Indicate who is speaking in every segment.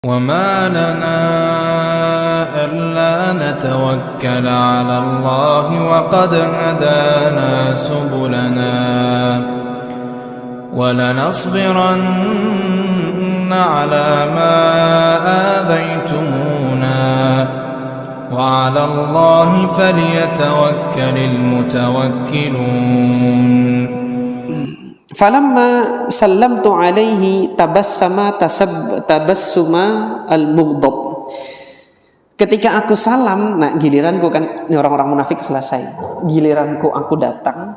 Speaker 1: وما لنا ألا نتوكل على الله وقد هدانا سبلنا ولنصبرن على ما آذيتمونا وعلى الله فليتوكل المتوكلون.
Speaker 2: Falamma sallamtu alaihi tabassama tabassuma al-mughdab. Ketika aku salam, nah giliranku kan, ini orang-orang munafik selesai. Giliranku aku datang,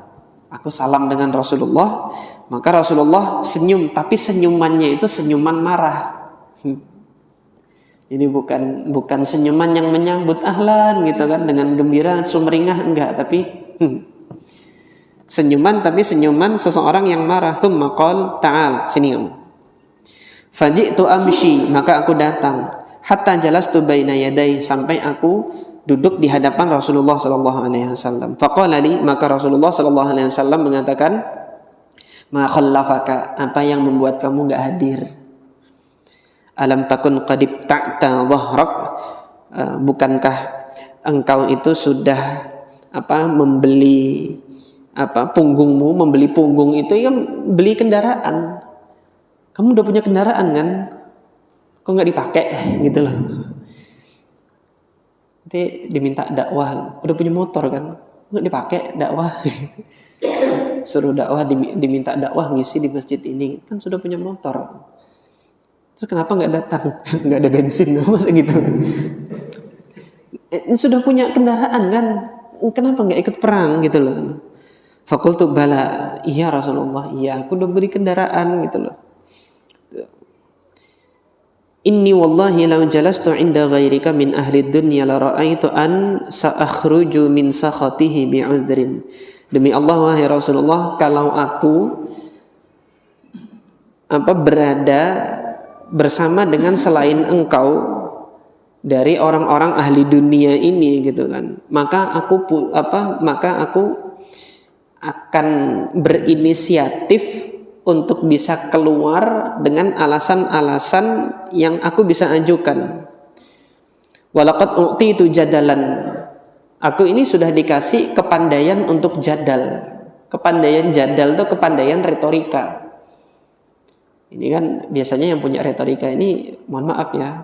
Speaker 2: aku salam dengan Rasulullah, maka Rasulullah senyum, tapi senyumannya itu senyuman marah. Jadi bukan senyuman yang menyambut ahlan gitu kan, dengan gembira sumringah, enggak, tapi senyuman, tapi senyuman seseorang yang marah. Tsumma qala ta'al, sini kamu. Faji'tu amshi, maka aku datang. Hatta jalastu baina yaday, sampai aku duduk di hadapan Rasulullah sallallahu alaihi wasallam. Faqala li, maka Rasulullah sallallahu alaihi wasallam mengatakan, ma khallafaka, apa yang membuat kamu enggak hadir? Alam takun qad ibta'ta dhahrak, bukankah engkau itu sudah membeli punggungmu, membeli punggung itu kan beli kendaraan. Kamu udah punya kendaraan kan? Kok nggak dipakai gitu loh. Nanti diminta dakwah, udah punya motor kan? Nggak dipakai dakwah. Suruh dakwah, diminta dakwah ngisi di masjid ini, kan sudah punya motor. Terus kenapa nggak datang? Nggak ada bensin, masa gitu? Sudah punya kendaraan kan? Kenapa nggak ikut perang gitu loh? Fakultu bala, iya Rasulullah, iya aku udah beli kendaraan gitu loh. Inni wallahi law jalastu inda ghairika min ahli dunya la ra'aitu an sa'akhruju min sakhatihi bi'udhrin. Demi Allah wahai Rasulullah, kalau aku berada bersama dengan selain engkau dari orang-orang ahli dunia ini gitu kan, maka aku akan berinisiatif untuk bisa keluar dengan alasan-alasan yang aku bisa ajukan. Walaqad u'titu jadalan, aku ini sudah dikasih kepandaian untuk jadal. Kepandaian jadal itu kepandaian retorika. Ini kan biasanya yang punya retorika ini, mohon maaf ya,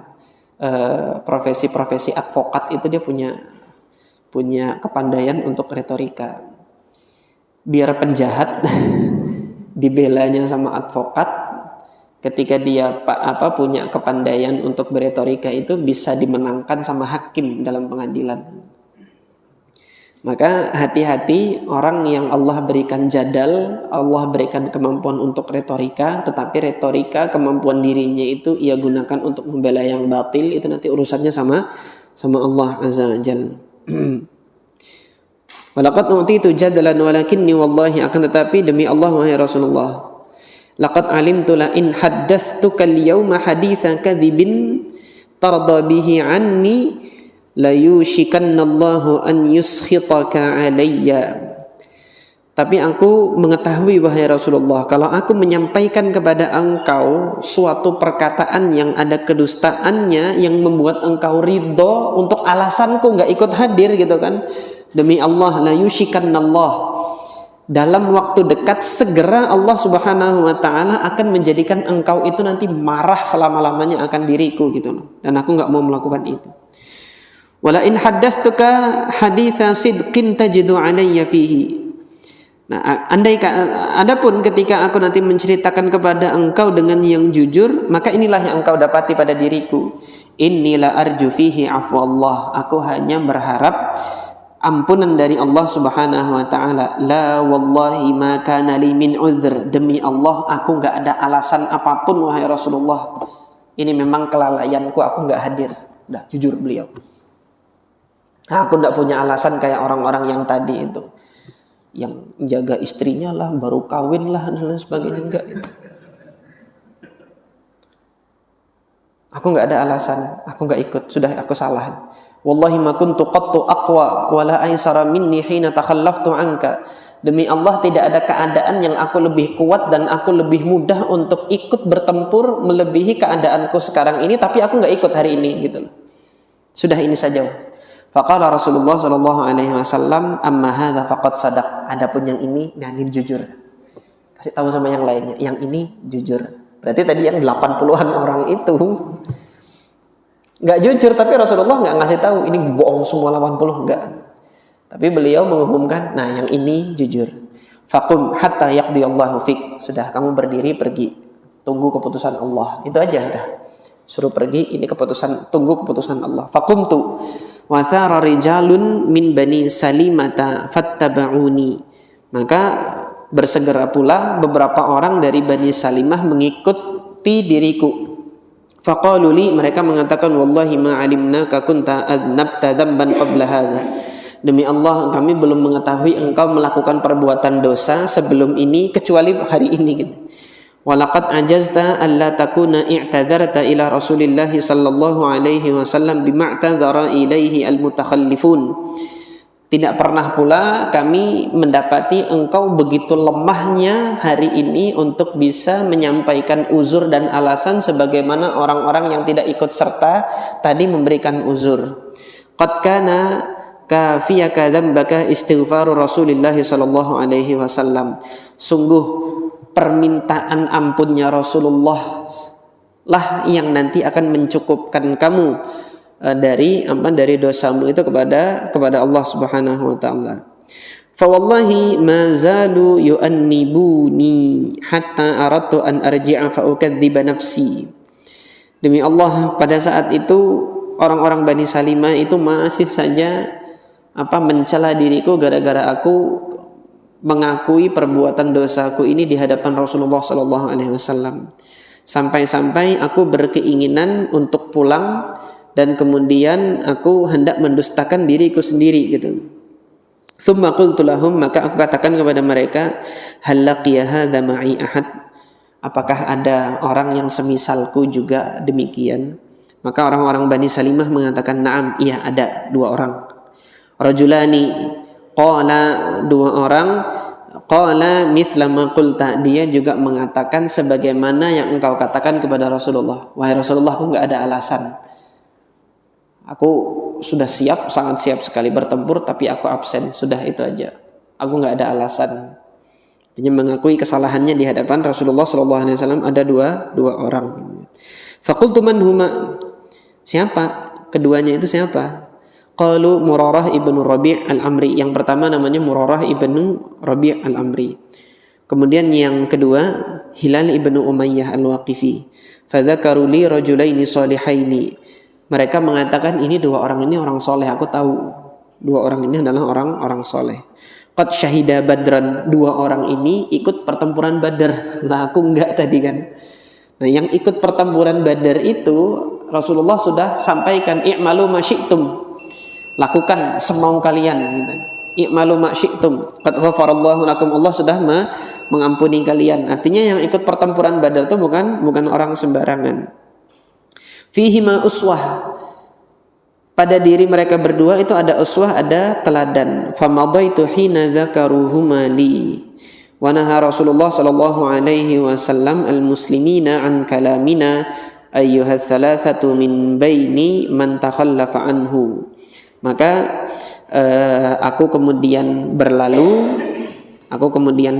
Speaker 2: profesi-profesi advokat itu dia punya kepandaian untuk retorika. Biar penjahat dibelanya sama advokat, ketika dia punya kepandaian untuk beretorika itu bisa dimenangkan sama hakim dalam pengadilan. Maka hati-hati orang yang Allah berikan jadal, Allah berikan kemampuan untuk retorika, tetapi retorika kemampuan dirinya itu ia gunakan untuk membela yang batil, itu nanti urusannya sama Allah azza wajalla. Walaqad utitu jadalan walakinni wallahi, akan tetapi demi Allah wahai Rasulullah, laqad alimtu la in haddathtuka al-yawma hadithan kadhibin tarda bihi anni la yushikanna Allahu an yuskhitaka alayya. Tapi aku mengetahui wahai Rasulullah, kalau aku menyampaikan kepada engkau suatu perkataan yang ada kedustaannya, yang membuat engkau ridho untuk alasanku enggak ikut hadir gitu kan, demi Allah la yushikanna Allah, dalam waktu dekat segera Allah Subhanahu wa taala akan menjadikan engkau itu nanti marah selama-lamanya akan diriku gitu loh. Dan aku enggak mau melakukan itu. Wala in haddathtuka haditha sidqin tajidu alayya fihi. Nah, adapun ketika aku nanti menceritakan kepada engkau dengan yang jujur, maka inilah yang engkau dapati pada diriku. Innila arju fihi afwa Allah. Aku hanya berharap ampunan dari Allah Subhanahu wa taala. La wallahi ma kana li min udhr. Demi Allah aku enggak ada alasan apapun wahai Rasulullah. Ini memang kelalaianku, aku enggak hadir. Dah jujur beliau. Aku enggak punya alasan kayak orang-orang yang tadi itu, yang jaga istrinya lah, baru kawin lah dan lain sebagainya, enggak. Aku enggak ada alasan, aku enggak ikut, sudah aku salah. Wallahi ma kuntu qattu aqwa wala aysara minni hina takhallaftu anka. Demi Allah tidak ada keadaan yang aku lebih kuat dan aku lebih mudah untuk ikut bertempur melebihi keadaanku sekarang ini, tapi aku nggak ikut hari ini gitu. Sudah ini saja. Faqala Rasulullah sallallahu alaihi wasallam, amma hadza faqad sadaq. Adapun yang ini jujur. Kasih tahu sama yang lainnya, yang ini jujur. Berarti tadi yang 80-an orang itu nggak jujur, tapi Rasulullah nggak ngasih tahu ini bohong semua 80, enggak. Tapi beliau mengumumkan, nah yang ini jujur. Faqum hatta yaqdiyallahu fik. Sudah, kamu berdiri pergi. Tunggu keputusan Allah. Itu aja dah. Suruh pergi, ini keputusan, tunggu keputusan Allah. Faqumtu wa thara rijalun min bani Salimata fattaba'uni. Maka bersegera pula beberapa orang dari Bani Salimah mengikuti diriku. Faqalu li, mereka mengatakan, wallahi ma alimnaka kunta adnabta dzamban qabla hadza. Demi Allah, kami belum mengetahui engkau melakukan perbuatan dosa sebelum ini kecuali hari ini gitu. Walaqad ajazta alla takuna i'tadarta ila Rasulillah sallallahu alaihi wasallam bima'tadzara ilaihi almutakhallifun. Tidak pernah pula kami mendapati engkau begitu lemahnya hari ini untuk bisa menyampaikan uzur dan alasan sebagaimana orang-orang yang tidak ikut serta tadi memberikan uzur. Qad kana kafiyaka dzambaka istighfaru Rasulillah sallallahu alaihi wasallam. Sungguh permintaan ampunnya Rasulullah lah yang nanti akan mencukupkan kamu dari dosamu itu kepada Allah Subhanahu wa taala. Fa wallahi ma zalu yu'annibuni hatta aradtu an arji'a fa ukadziba nafsi. Demi Allah, pada saat itu orang-orang Bani Salimah itu masih saja mencela diriku gara-gara aku mengakui perbuatan dosaku ini di hadapan Rasulullah sallallahu alaihi wasallam. Sampai-sampai aku berkeinginan untuk pulang dan kemudian aku hendak mendustakan diriku sendiri gitu. Tsumma qultu lahum, maka aku katakan kepada mereka, hal laqiya hadza ma'i ahad? Apakah ada orang yang semisalku juga demikian? Maka orang-orang Bani Salimah mengatakan, na'am, iya ada 2 orang. Rajulani, qala 2 orang, qala mithla ma qulta, dia juga mengatakan sebagaimana yang engkau katakan kepada Rasulullah. Wahai Rasulullah, aku enggak ada alasan. Aku sudah siap, sangat siap sekali bertempur, tapi aku absen. Sudah, itu aja. Aku enggak ada alasan. Dia mengakui kesalahannya di hadapan Rasulullah sallallahu alaihi wasallam. Ada dua orang. Faqultu man huma? Siapa? Keduanya itu siapa? Qalu Murarah ibnu Rabi' al-Amri. Yang pertama namanya Murarah ibnu Rabi' al-Amri. Kemudian yang kedua Hilal ibnu Umayyah al-Waqifi. Fadzakaru li rajulaini salihaini. Mereka mengatakan ini 2 orang ini orang soleh. Aku tahu 2 orang ini adalah orang soleh. Qad syahida Badran. 2 orang ini ikut pertempuran Badar. Lah aku enggak tadi kan. Nah, yang ikut pertempuran Badar itu Rasulullah sudah sampaikan, i'malu ma syi'tum. Lakukan semau kalian gitu. I'malu ma syi'tum. Qad ghafarallahu lakum. Allah sudah mengampuni kalian. Artinya yang ikut pertempuran Badar itu bukan orang sembarangan. Fihi ma uswah. Pada diri mereka berdua itu ada uswah, ada teladan. Famadaitu hina dzakaruhuma li. Wa naha Rasulullah sallallahu alaihi wasallam al-muslimina an kalamina ayyuhats thalathatu min baini man takhallafa anhu. Maka aku kemudian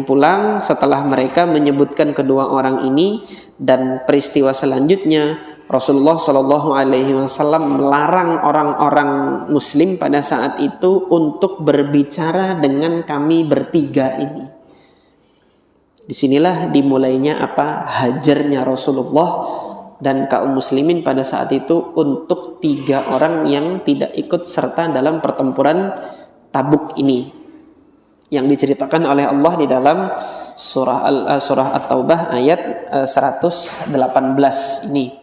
Speaker 2: pulang setelah mereka menyebutkan kedua orang ini, dan peristiwa selanjutnya Rasulullah Shallallahu Alaihi Wasallam melarang orang-orang Muslim pada saat itu untuk berbicara dengan kami bertiga ini. Disinilah dimulainya hajarnya Rasulullah dan kaum muslimin pada saat itu untuk 3 orang yang tidak ikut serta dalam pertempuran Tabuk ini, yang diceritakan oleh Allah di dalam surah At-Taubah ayat 118 ini.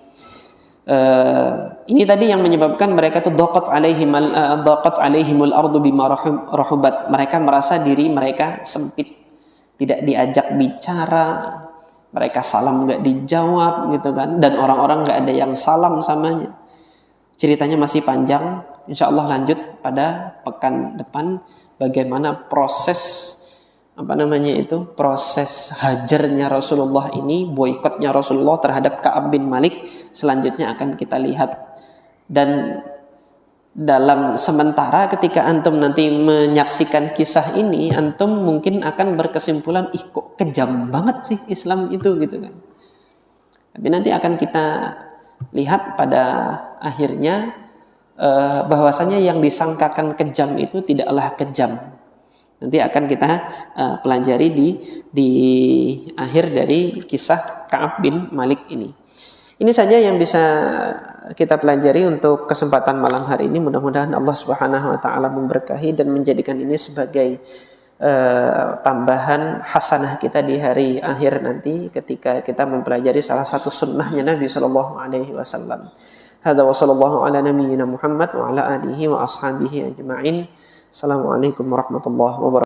Speaker 2: Ini tadi yang menyebabkan mereka itu daqat alaihimul ardu bima rahubat. Mereka merasa diri mereka sempit, tidak diajak bicara. Mereka salam nggak dijawab gitu kan, dan orang-orang nggak ada yang salam samanya. Ceritanya masih panjang, insya Allah lanjut pada pekan depan bagaimana proses proses hajarnya Rasulullah ini, boikotnya Rasulullah terhadap Ka'ab bin Malik selanjutnya akan kita lihat. Dan dalam sementara ketika antum nanti menyaksikan kisah ini, antum mungkin akan berkesimpulan, kok kejam banget sih Islam itu gitu kan. Tapi nanti akan kita lihat pada akhirnya bahwasanya yang disangkakan kejam itu tidaklah kejam. Nanti akan kita pelajari di akhir dari kisah Ka'ab bin Malik ini. Ini saja yang bisa kita pelajari untuk kesempatan malam hari ini. Mudah-mudahan Allah Subhanahu wa taala memberkahi dan menjadikan ini sebagai tambahan hasanah kita di hari akhir nanti ketika kita mempelajari salah satu sunnahnya Nabi sallallahu alaihi wasallam. Hadza wa sallallahu ala nabiyyina Muhammad wa ala alihi wa ashabihi ajma'in. Assalamualaikum warahmatullahi wabarakatuh.